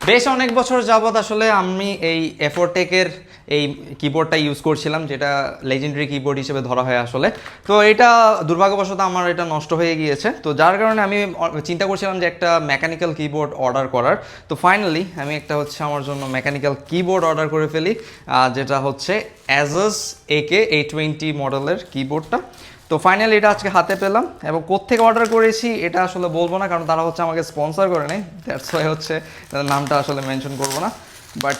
বেশ অনেক বছর যাবত আসলে আমি এই এফোরটেকের এই কিবোর্ডটা ইউজ করছিলাম, যেটা লেজেন্ডারি কিবোর্ড হিসেবে ধরা হয় আসলে। তো এটা দুর্ভাগ্যবশত আমার এটা নষ্ট হয়ে গিয়েছে, তো যার কারণে আমি চিন্তা করছিলাম যে একটা মেকানিক্যাল কিবোর্ড অর্ডার করার। তো ফাইনালি আমি একটা হচ্ছে আমার জন্য মেকানিক্যাল কিবোর্ড অর্ডার করে ফেলি, যেটা হচ্ছে অ্যাজাস AK820 মডেলের কিবোর্ডটা। তো ফাইনালি এটা আজকে হাতে পেলাম, এবং কোত্থেকে অর্ডার করেছি এটা আসলে বলবো না, কারণ তারা হচ্ছে আমাকে স্পন্সর করে নেই, দ্যাটস ওয়াই হচ্ছে তাদের নামটা আসলে মেনশন করবো না। বাট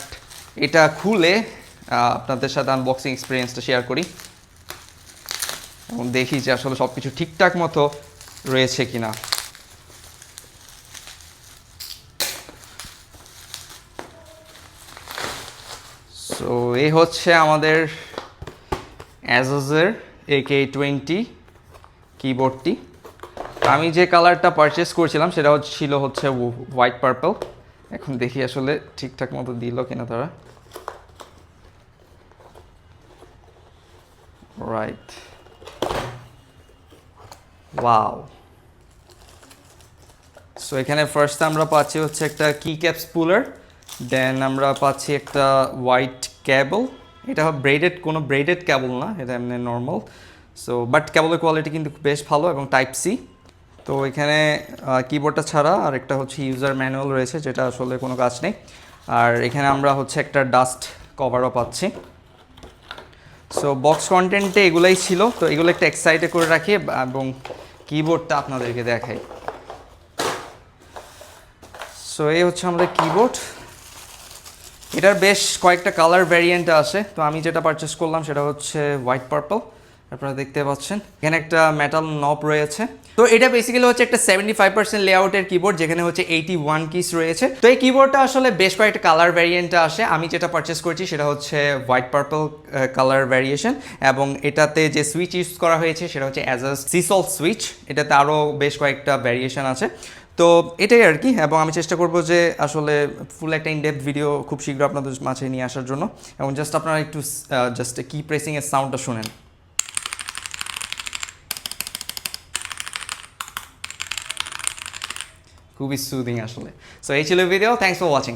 এটা খুলে আপনাদের সাথে আনবক্সিং এক্সপিরিয়েন্সটা শেয়ার করি এবং দেখি যে আসলে সব কিছু ঠিকঠাক মতো রয়েছে কিনা। সো এই হচ্ছে আমাদের অ্যাজাসের AK20 কিবোর্ডটি। আমি যে কালারটা পারচেস করছিলাম সেটা ছিল হচ্ছে হোয়াইট পার্পল। এখন দেখি আসলে ঠিকঠাক মতো দিল কিনা তারা। Right, wow. সো এখানে ফার্স্ট আমরা পাচ্ছি হচ্ছে একটা কি ক্যাপ স্পুলার, দেন আমরা পাচ্ছি একটা হোয়াইট ক্যাবল। এটা কোনো ব্রেডেড ক্যাবল না, এটা এমনি নর্মাল। সো বাট ক্যাবলের কোয়ালিটি কিন্তু বেশ ভালো, এবং টাইপ সি। তো এখানে কিবোর্ডটা ছাড়া আর একটা হচ্ছে ইউজার ম্যানুয়াল রয়েছে, যেটা আসলে কোনো কাজ নেই। আর এখানে আমরা হচ্ছে একটা ডাস্ট কভারও পাচ্ছি। সো বক্স কন্টেন্টে এগুলাই ছিল, তো এগুলো একটা এক্সাইটে করে রাখি এবং কিবোর্ডটা আপনাদেরকে দেখাই। সো এই হচ্ছে আমাদের কিবোর্ড। এটার বেশ কয়েকটা কালার ভ্যারিয়েন্ট আছে, তো আমি যেটা পারচেস করলাম সেটা হচ্ছে হোয়াইট পার্পল, আপনারা দেখতে পাচ্ছেন। এখানে একটা মেটাল নব রয়েছে। তো এটা বেসিক্যালি হচ্ছে একটা 75% লেআউটের কিবোর্ড, যেখানে হচ্ছে 81 কিস রয়েছে। তো এই কিবোর্ডটা আসলে বেশ কয়েকটা কালার ভ্যারিয়েন্টে আসে। আমি যেটা পারচেস করেছি সেটা হচ্ছে হোয়াইট পার্পল কালার ভ্যারিয়েশন, এবং এটাতে যে সুইচ ইউজ করা হয়েছে সেটা হচ্ছে অ্যাজাস সিসল সুইচ। এটাতে আরও বেশ কয়েকটা ভ্যারিয়েশন আছে। তো এটাই আর কি, এবং আমি চেষ্টা করব যে আসলে ফুল একটা ইনডেপথ ভিডিও খুব শীঘ্র আপনাদের মাঝে নিয়ে আসার জন্য। এবং জাস্ট আপনারা একটু জাস্ট কি প্রেসিংয়ের সাউন্ডটা শুনেন। খুবই সুদিং আসলে। সো এই ছিল ভিডিও, থ্যাংকস ফর ওয়াচিং।